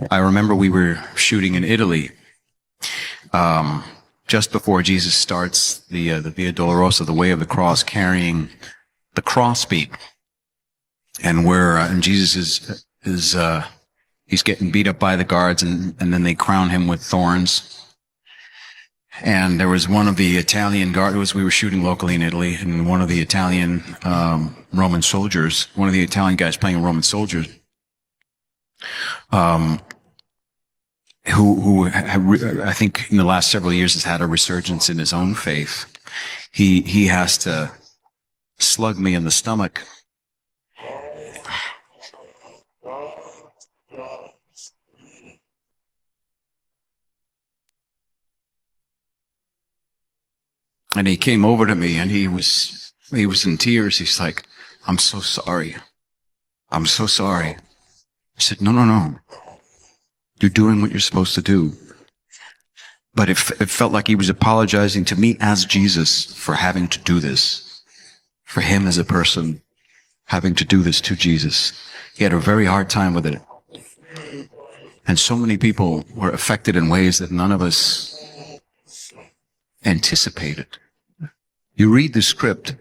I remember we were shooting in Italy just before Jesus starts the Via Dolorosa, the Way of the Cross, carrying the crossbeam, and Jesus is he's getting beat up by the guards, and then they crown him with thorns. And there was one of the Italian guards, we were shooting locally in Italy, and one of the Italian Roman soldiers, one of the Italian guys playing a Roman soldier, who I think in the last several years has had a resurgence in his own faith. He has to slug me in the stomach. And he came over to me, and he was in tears. He's like, "I'm so sorry. I'm so sorry." I said, No. You're doing what you're supposed to do. But it felt like he was apologizing to me as Jesus for having to do this, for him as a person having to do this to Jesus. He had a very hard time with it. And so many people were affected in ways that none of us anticipated. You read the script,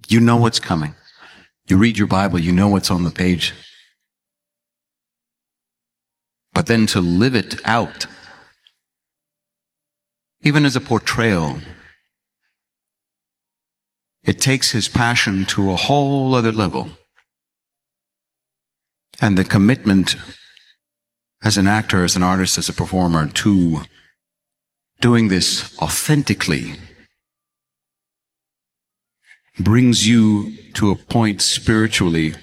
you know what's coming. You read your Bible, you know what's on the page. But then to live it out, even as a portrayal, it takes his passion to a whole other level. And the commitment as an actor, as an artist, as a performer, to doing this authentically brings you to a point spiritually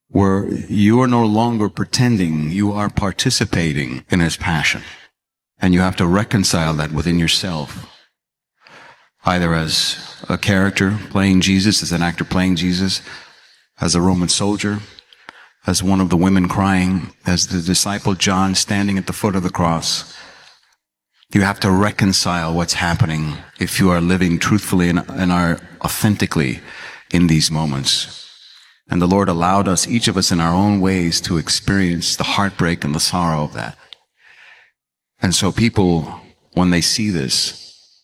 where you are no longer pretending, you are participating in his passion. And you have to reconcile that within yourself, either as a character playing Jesus, as an actor playing Jesus, as a Roman soldier, as one of the women crying, as the disciple John standing at the foot of the cross. You have to reconcile what's happening if you are living truthfully and are authentically in these moments. And the Lord allowed us, each of us in our own ways, to experience the heartbreak and the sorrow of that. And so people, when they see this,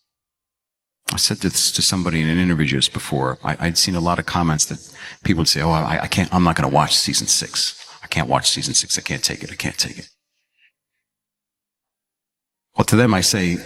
I said this to somebody in an interview just before, I'd seen a lot of comments that people would say, "Oh, I'm not going to watch season 6. I can't watch season 6. I can't take it. I can't take it." Well, to them I say,